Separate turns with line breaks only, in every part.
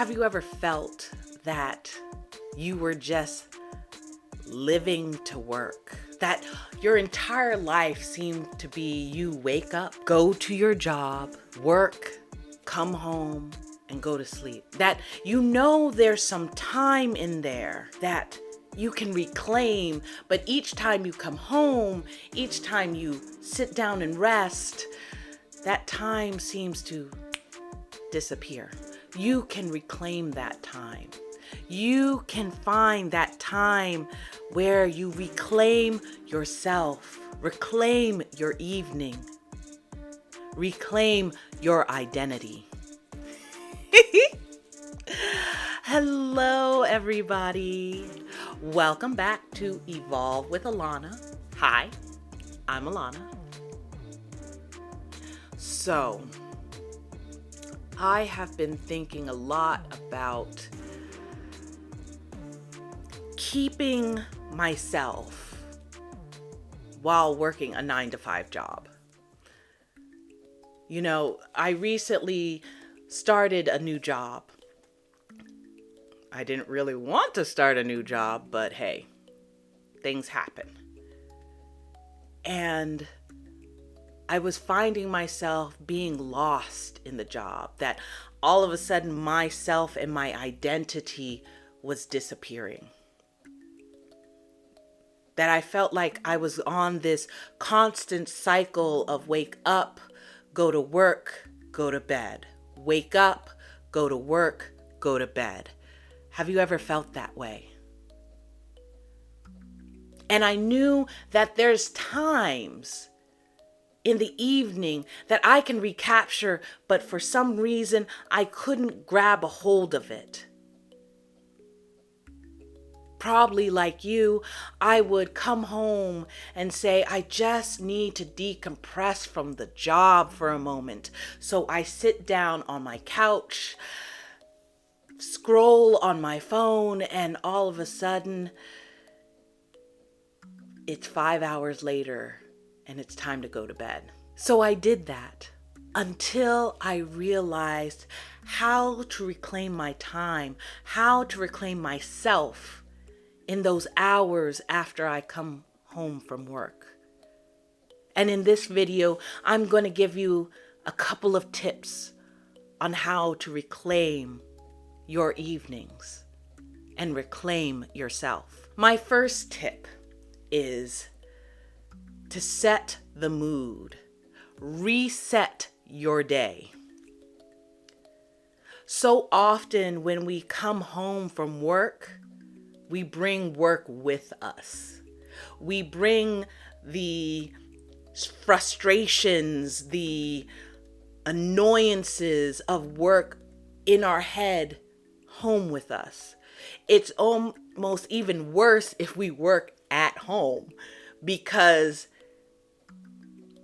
Have you ever felt that you were just living to work? That your entire life seemed to be you wake up, go to your job, work, come home, and go to sleep. That you know there's some time in there that you can reclaim, but each time you come home, each time you sit down and rest, that time seems to disappear. You can reclaim that time. You can find that time where you reclaim yourself, reclaim your evening, reclaim your identity. Hello, everybody. Welcome back to Evolve with Alana. Hi, I'm Alana. So, I have been thinking a lot about keeping myself while working a 9-to-5 job. You know, I recently started a new job. I didn't really want to start a new job, but hey, things happen. And I was finding myself being lost in the job, that all of a sudden myself and my identity was disappearing. That I felt like I was on this constant cycle of wake up, go to work, go to bed. Wake up, go to work, go to bed. Have you ever felt that way? And I knew that there's times in the evening that I can recapture, but for some reason I couldn't grab a hold of it. Probably like you, I would come home and say, I just need to decompress from the job for a moment. So I sit down on my couch, scroll on my phone, and all of a sudden, it's 5 hours later and it's time to go to bed. So I did that until I realized how to reclaim my time, how to reclaim myself in those hours after I come home from work. And in this video, I'm going to give you a couple of tips on how to reclaim your evenings and reclaim yourself. My first tip is to set the mood, reset your day. So often when we come home from work, we bring work with us. We bring the frustrations, the annoyances of work in our head home with us. It's almost even worse if we work at home, because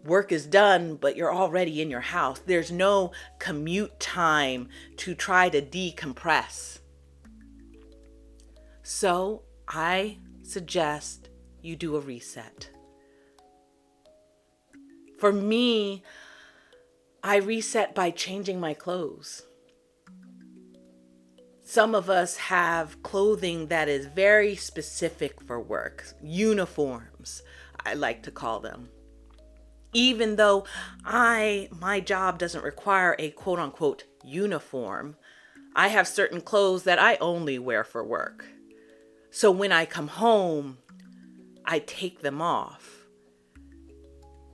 work is done, but you're already in your house. There's no commute time to try to decompress. So I suggest you do a reset. For me, I reset by changing my clothes. Some of us have clothing that is very specific for work, uniforms, I like to call them. Even though my job doesn't require a quote unquote uniform, I have certain clothes that I only wear for work. So when I come home, I take them off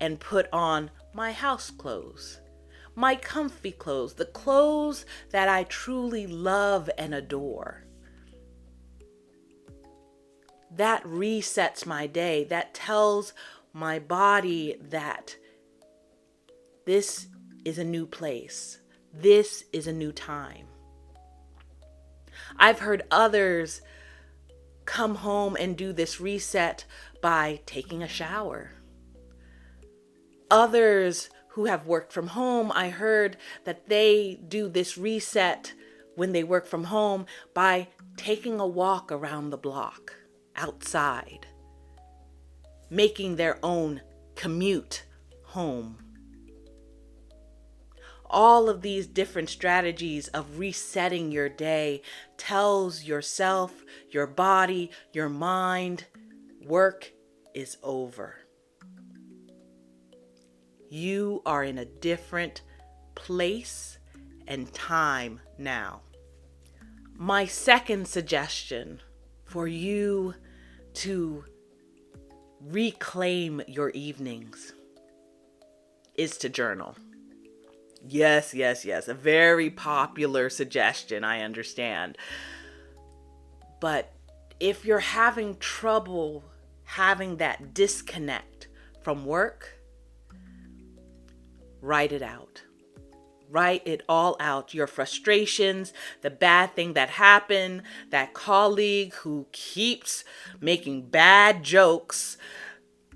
and put on my house clothes, my comfy clothes, the clothes that I truly love and adore. That resets my day. That tells my body that this is a new place. This is a new time. I've heard others come home and do this reset by taking a shower. Others who have worked from home, I heard that they do this reset when they work from home by taking a walk around the block outside, making their own commute home. All of these different strategies of resetting your day tells yourself, your body, your mind, work is over. You are in a different place and time now. My second suggestion for you to reclaim your evenings is to journal. Yes. A very popular suggestion, I understand. But if you're having trouble having that disconnect from work, write it out. Write it all out. Your frustrations, the bad thing that happened, that colleague who keeps making bad jokes,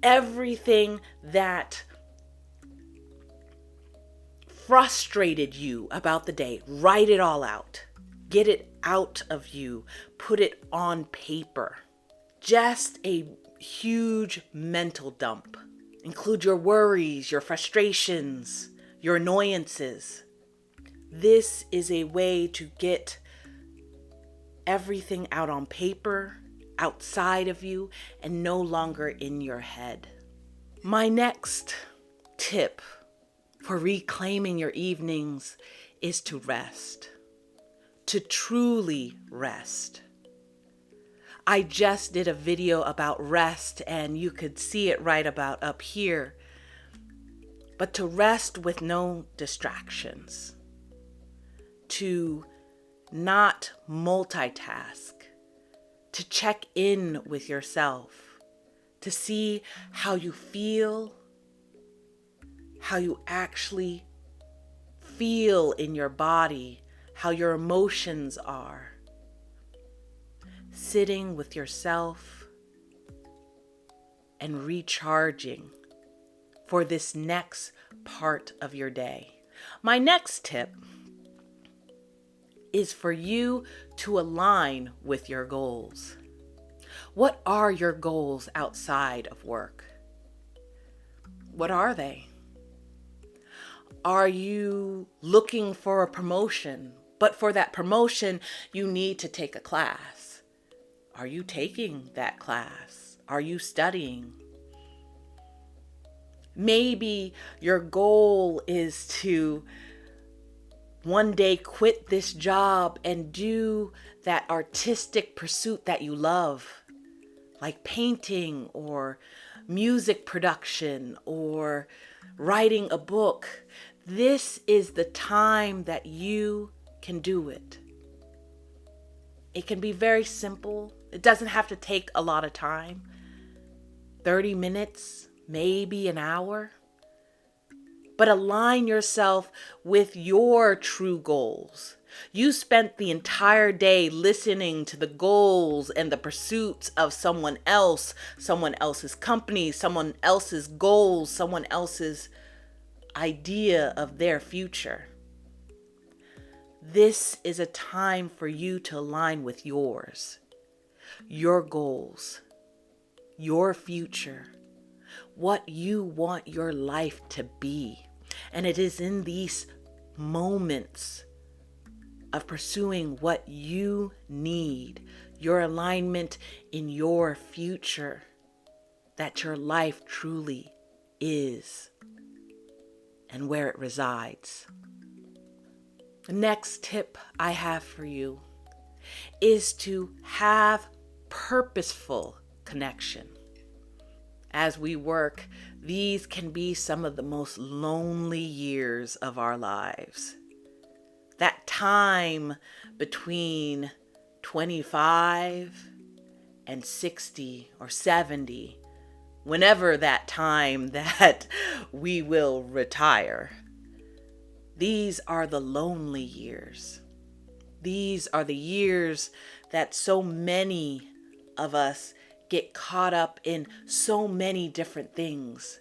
everything that frustrated you about the day, write it all out. Get it out of you. Put it on paper. Just a huge mental dump. Include your worries, your frustrations, your annoyances. This is a way to get everything out on paper, outside of you, and no longer in your head. My next tip for reclaiming your evenings is to rest. To truly rest. I just did a video about rest and you could see it right about up here. But to rest with no distractions. To not multitask. To check in with yourself. To see how you feel. How you actually feel in your body. How your emotions are. Sitting with yourself and recharging for this next part of your day. My next tip is for you to align with your goals. What are your goals outside of work? What are they? Are you looking for a promotion? But for that promotion, you need to take a class. Are you taking that class? Are you studying? Maybe your goal is to one day quit this job and do that artistic pursuit that you love, like painting or music production or writing a book. This is the time that you can do it. It can be very simple. It doesn't have to take a lot of time. 30 minutes, maybe an hour. But align yourself with your true goals. You spent the entire day listening to the goals and the pursuits of someone else's company, someone else's goals, someone else's idea of their future. This is a time for you to align with yours, your goals, your future, what you want your life to be. And it is in these moments of pursuing what you need, your alignment in your future, that your life truly is and where it resides. The next tip I have for you is to have purposeful connection. As we work, these can be some of the most lonely years of our lives. That time between 25 and 60 or 70, whenever that time that we will retire. These are the lonely years. These are the years that so many of us get caught up in so many different things,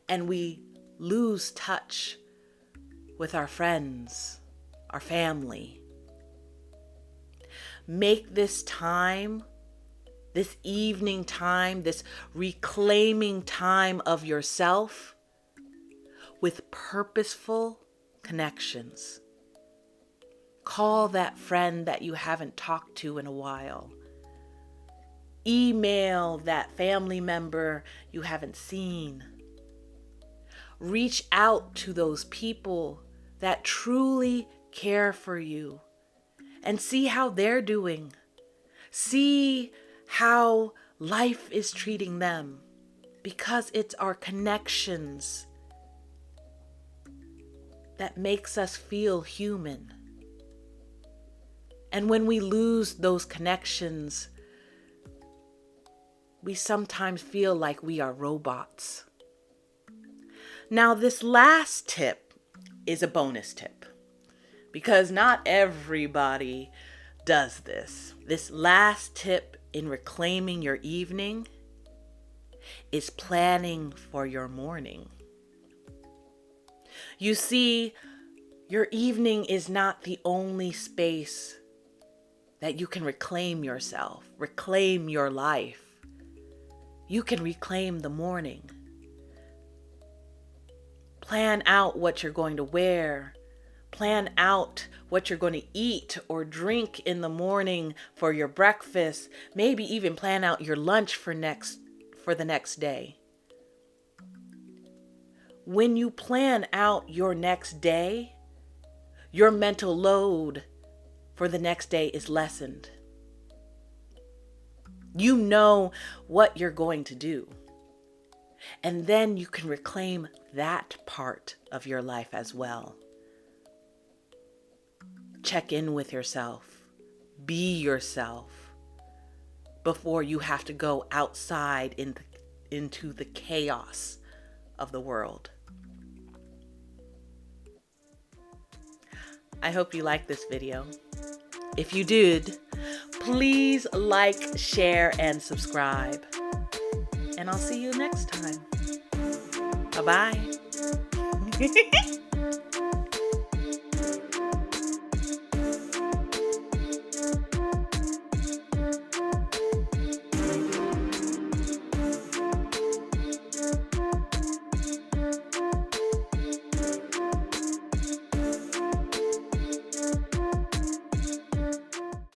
and we lose touch with our friends, our family. Make this time, this evening time, this reclaiming time of yourself with purposeful connections. Call that friend that you haven't talked to in a while. Email that family member you haven't seen. Reach out to those people that truly care for you and see how they're doing. See how life is treating them, because it's our connections that makes us feel human. And when we lose those connections, we sometimes feel like we are robots. Now, this last tip is a bonus tip, because not everybody does this. This last tip in reclaiming your evening is planning for your morning. You see, your evening is not the only space that you can reclaim yourself, reclaim your life. You can reclaim the morning. Plan out what you're going to wear. Plan out what you're going to eat or drink in the morning for your breakfast. Maybe even plan out your lunch for the next day. When you plan out your next day, your mental load for the next day is lessened. You know what you're going to do. And then you can reclaim that part of your life as well. Check in with yourself. Be yourself before you have to go outside into the chaos of the world. I hope you liked this video. If you did, please like, share, and subscribe. And I'll see you next time. Bye-bye.